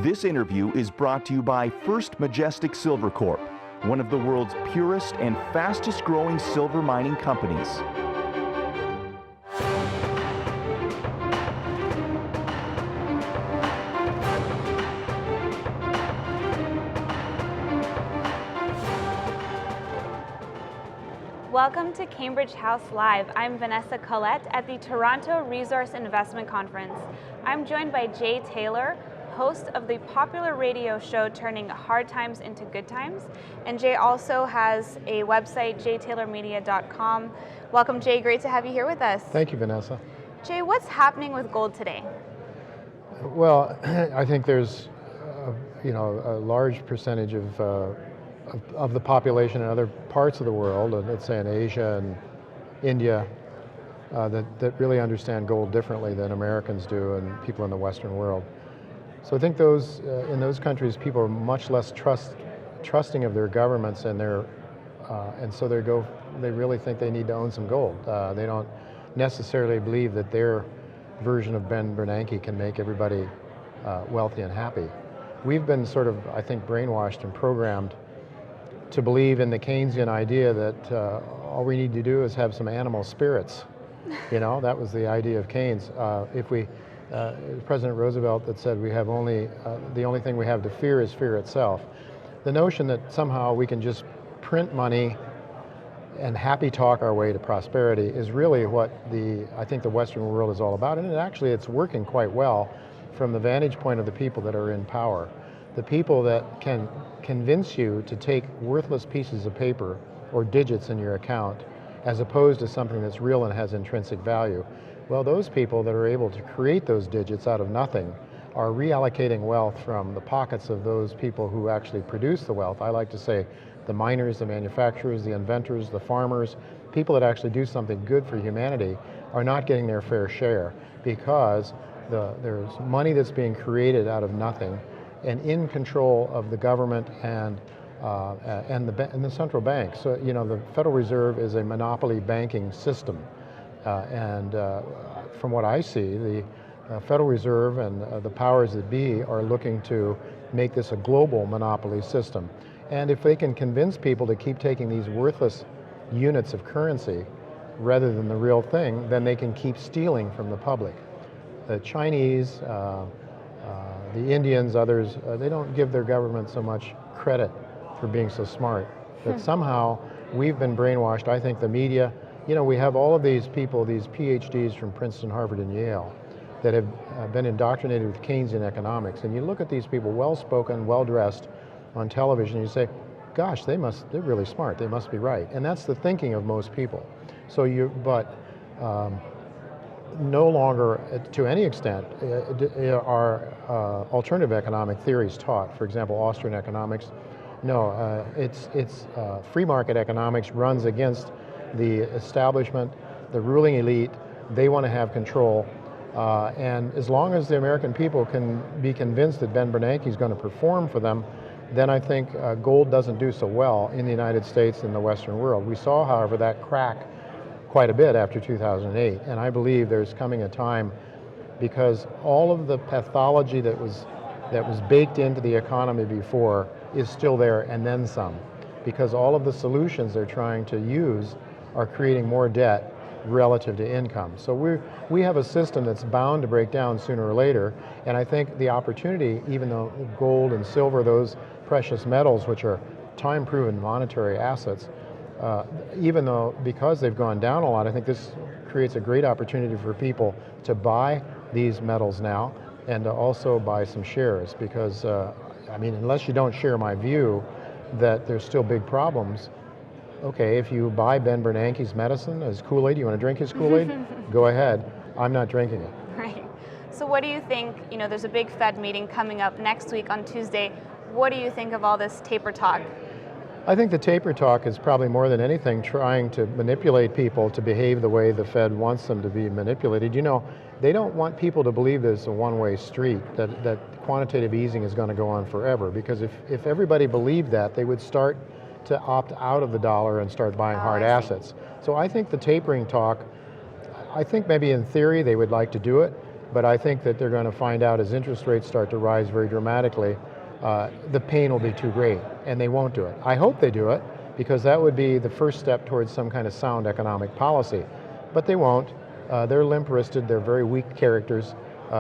This interview is brought to you by First Majestic Silver Corp, one of the world's purest and fastest growing silver mining companies. Welcome to Cambridge House Live. I'm Vanessa Collette at the Toronto Resource Investment Conference. I'm joined by Jay Taylor, host of the popular radio show Turning Hard Times into Good Times. And Jay also has a website, jtaylormedia.com. Welcome, Jay. Great to have you here with us. Thank you, Vanessa. Jay, what's happening with gold today? Well, I think there's a large percentage of the population in other parts of the world, let's say in Asia and India, that really understand gold differently than Americans do and people in the Western world. So I think in those countries, people are much less trusting of their governments, and so they really think they need to own some gold. They don't necessarily believe that their version of Ben Bernanke can make everybody wealthy and happy. We've been sort of, I think, brainwashed and programmed to believe in the Keynesian idea that all we need to do is have some animal spirits. That was the idea of Keynes. President Roosevelt that said we have the only thing we have to fear is fear itself. The notion that somehow we can just print money and happy talk our way to prosperity is really what I think the Western world is all about, and it's working quite well from the vantage point of the people that are in power. The people that can convince you to take worthless pieces of paper or digits in your account as opposed to something that's real and has intrinsic value. Well, those people that are able to create those digits out of nothing are reallocating wealth from the pockets of those people who actually produce the wealth. I like to say the miners, the manufacturers, the inventors, the farmers, people that actually do something good for humanity are not getting their fair share because there's money that's being created out of nothing and in control of the government and the central bank. So, the Federal Reserve is a monopoly banking system. From what I see, the Federal Reserve and the powers that be are looking to make this a global monopoly system. And if they can convince people to keep taking these worthless units of currency rather than the real thing, then they can keep stealing from the public. The Chinese, the Indians, others, they don't give their government so much credit for being so smart. But somehow we've been brainwashed. I think the media, we have all of these people, these PhDs from Princeton, Harvard, and Yale that have been indoctrinated with Keynesian economics. And you look at these people, well-spoken, well-dressed on television, and you say, gosh, they're really smart, they must be right. And that's the thinking of most people. So no longer, to any extent, are alternative economic theories taught. For example, Austrian economics. No, it's free market economics runs against the establishment, the ruling elite. They want to have control. And as long as the American people can be convinced that Ben Bernanke is going to perform for them, then I think gold doesn't do so well in the United States and the Western world. We saw, however, that crack quite a bit after 2008, and I believe there's coming a time because all of the pathology that was baked into the economy before is still there and then some, because all of the solutions they're trying to use are creating more debt relative to income. So we have a system that's bound to break down sooner or later, and I think the opportunity, even though gold and silver, those precious metals, which are time-proven monetary assets, even though because they've gone down a lot, I think this creates a great opportunity for people to buy these metals now and to also buy some shares because, unless you don't share my view that there's still big problems, okay, if you buy Ben Bernanke's medicine as Kool-Aid, you want to drink his Kool-Aid? Go ahead. I'm not drinking it. Right. So what do you think, there's a big Fed meeting coming up next week on Tuesday. What do you think of all this taper talk? I think the taper talk is probably more than anything trying to manipulate people to behave the way the Fed wants them to be manipulated. They don't want people to believe there's a one-way street, that quantitative easing is going to go on forever, because if everybody believed that, they would start to opt out of the dollar and start buying hard assets. So I think the tapering talk, I think maybe in theory they would like to do it, But I think that they're going to find out as interest rates start to rise very dramatically, the pain will be too great, and they won't do it. I hope they do it, because that would be the first step towards some kind of sound economic policy. But they won't. They're limp-wristed, they're very weak characters,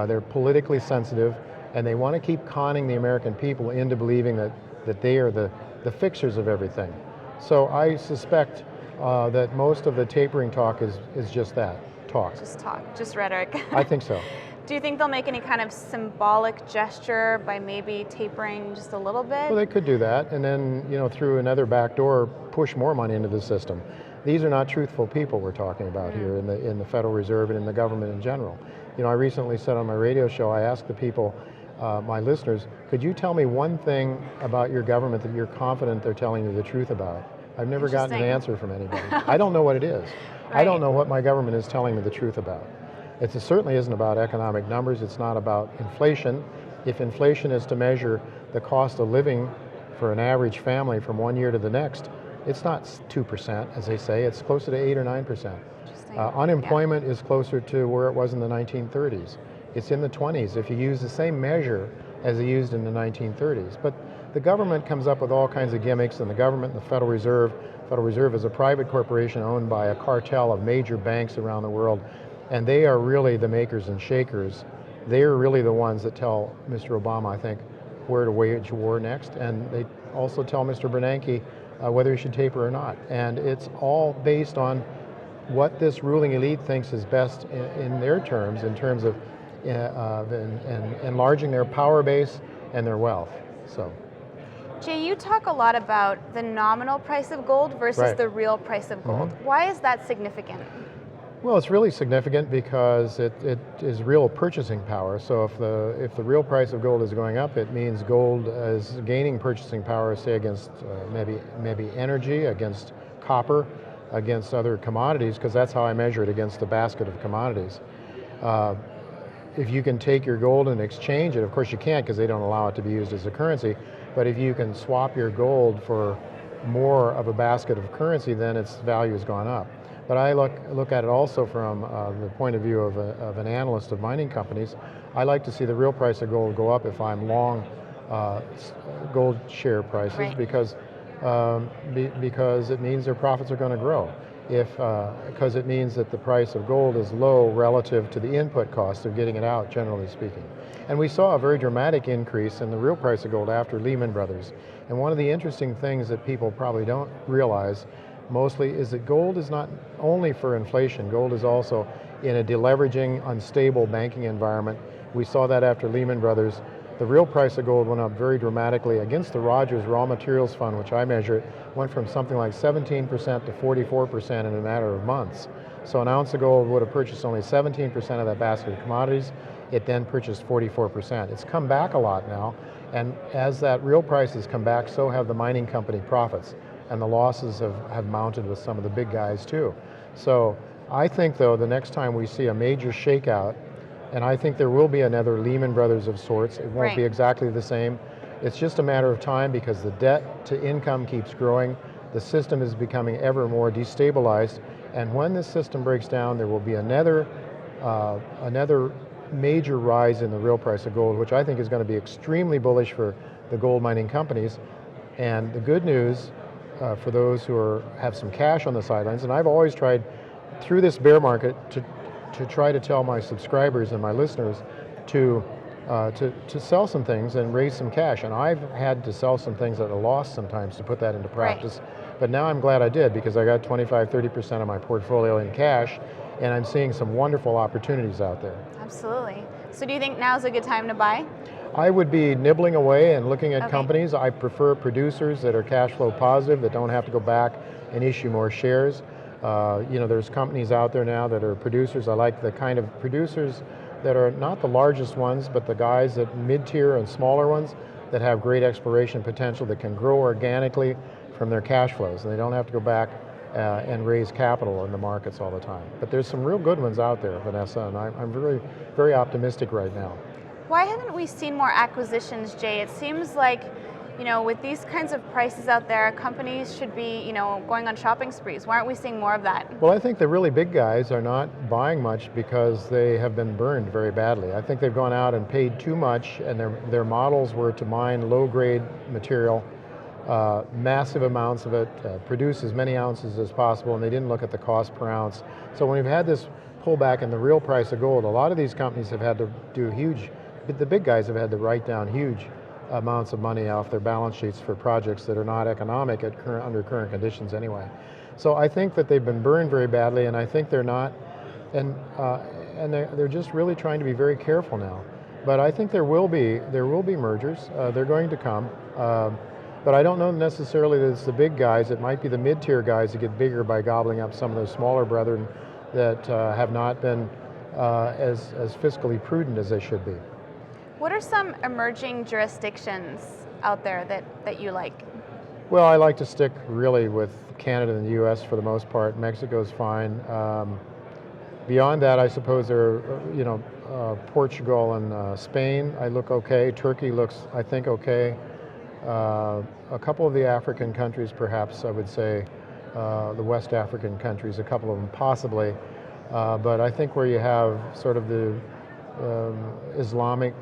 they're politically sensitive, and they want to keep conning the American people into believing that they are the fixers of everything. So I suspect that most of the tapering talk is just that, talk. Just talk, just rhetoric. I think so. Do you think they'll make any kind of symbolic gesture by maybe tapering just a little bit? Well, they could do that, and then, through another back door, push more money into the system. These are not truthful people we're talking about here in the Federal Reserve and in the government in general. I recently said on my radio show, I asked the people, my listeners, could you tell me one thing about your government that you're confident they're telling you the truth about? I've never gotten an answer from anybody. I don't know what it is. Right. I don't know what my government is telling me the truth about. It certainly isn't about economic numbers, it's not about inflation. If inflation is to measure the cost of living for an average family from one year to the next, it's not 2%, as they say, it's closer to 8 or 9%. Unemployment is closer to where it was in the 1930s. It's in the 20s if you use the same measure as they used in the 1930s. But the government comes up with all kinds of gimmicks, and the government and the Federal Reserve is a private corporation owned by a cartel of major banks around the world, and they are really the makers and shakers. They are really the ones that tell Mr. Obama, I think, where to wage war next, and they also tell Mr. Bernanke whether he should taper or not. And it's all based on what this ruling elite thinks is best in their terms, in terms of enlarging their power base and their wealth. So, Jay, you talk a lot about the nominal price of gold versus the real price of gold. Why is that significant? Well, it's really significant because it is real purchasing power. So if the real price of gold is going up, it means gold is gaining purchasing power, say against maybe energy, against copper, against other commodities, because that's how I measure it, against a basket of commodities. If you can take your gold and exchange it, of course you can't because they don't allow it to be used as a currency, but if you can swap your gold for more of a basket of currency, then its value has gone up. But I look at it also from the point of view of an analyst of mining companies. I like to see the real price of gold go up if I'm long gold share prices, because it means their profits are going to grow. Because it means that the price of gold is low relative to the input cost of getting it out, generally speaking. And we saw a very dramatic increase in the real price of gold after Lehman Brothers. And one of the interesting things that people probably don't realize mostly is that gold is not only for inflation, gold is also in a deleveraging, unstable banking environment. We saw that after Lehman Brothers. The real price of gold went up very dramatically against the Rogers Raw Materials Fund, which I measure it, went from something like 17% to 44% in a matter of months. So an ounce of gold would have purchased only 17% of that basket of commodities. It then purchased 44%. It's come back a lot now, and as that real price has come back, so have the mining company profits, and the losses have mounted with some of the big guys too. So I think, though, the next time we see a major shakeout, and I think there will be another Lehman Brothers of sorts. It won't be exactly the same. It's just a matter of time because the debt to income keeps growing. The system is becoming ever more destabilized. And when this system breaks down, there will be another major rise in the real price of gold, which I think is going to be extremely bullish for the gold mining companies. And the good news for those who have some cash on the sidelines, and I've always tried through this bear market to try to tell my subscribers and my listeners to sell some things and raise some cash. And I've had to sell some things at a loss sometimes to put that into practice. But now I'm glad I did, because I got 25–30% of my portfolio in cash, and I'm seeing some wonderful opportunities out there. Absolutely. So do you think now's a good time to buy? I would be nibbling away and looking at companies. I prefer producers that are cash flow positive, that don't have to go back and issue more shares. There's companies out there now that are producers. I like the kind of producers that are not the largest ones, but the guys that mid-tier and smaller ones that have great exploration potential, that can grow organically from their cash flows, and they don't have to go back and raise capital in the markets all the time. But there's some real good ones out there, Vanessa, and I'm very, very optimistic right now. Why haven't we seen more acquisitions, Jay? It seems like, with these kinds of prices out there, companies should be, going on shopping sprees. Why aren't we seeing more of that? Well, I think the really big guys are not buying much because they have been burned very badly. I think they've gone out and paid too much, and their models were to mine low-grade material, massive amounts of it, produce as many ounces as possible, and they didn't look at the cost per ounce. So when we've had this pullback in the real price of gold, a lot of these companies have had to do the big guys have had to write down huge amounts of money off their balance sheets for projects that are not economic under current conditions anyway. So I think that they've been burned very badly, and I think they're not, and they're just really trying to be very careful now. But I think there will be mergers. They're going to come, but I don't know necessarily that it's the big guys. It might be the mid-tier guys that get bigger by gobbling up some of those smaller brethren that have not been as fiscally prudent as they should be. What are some emerging jurisdictions out there that you like? Well, I like to stick really with Canada and the US for the most part. Mexico's fine. Beyond that, I suppose there are, Portugal and Spain, I look okay. Turkey looks, I think, okay. A couple of the African countries, perhaps, I would say, the West African countries, a couple of them possibly. But I think where you have sort of the Islamic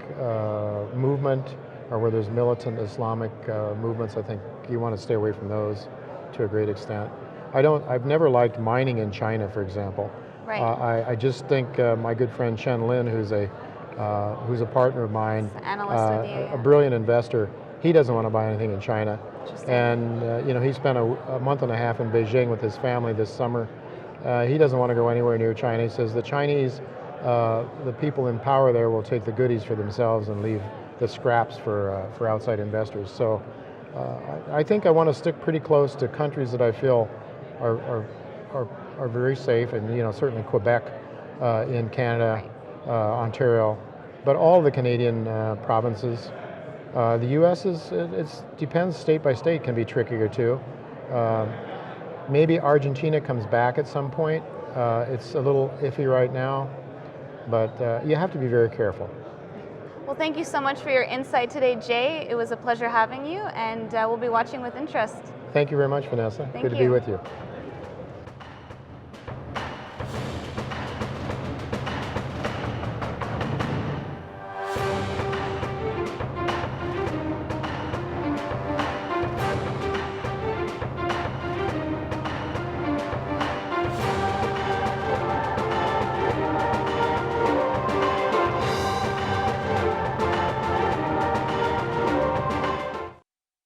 movement, or where there's militant Islamic movements, I think you want to stay away from those to a great extent. I've never liked mining in China, for example. Right. I just think my good friend Chen Lin, who's a partner of mine, a brilliant investor, he doesn't want to buy anything in China. And he spent a month and a half in Beijing with his family this summer. He doesn't want to go anywhere near China. He says the Chinese, the people in power there will take the goodies for themselves and leave the scraps for outside investors. So I think I want to stick pretty close to countries that I feel are very safe, and certainly Quebec in Canada, Ontario, but all the Canadian provinces. The U.S. depends state by state, can be trickier too. Maybe Argentina comes back at some point. It's a little iffy right now, but you have to be very careful. Well, thank you so much for your insight today, Jay. It was a pleasure having you, and we'll be watching with interest. Thank you very much, Vanessa. Thank Good to you. be with you.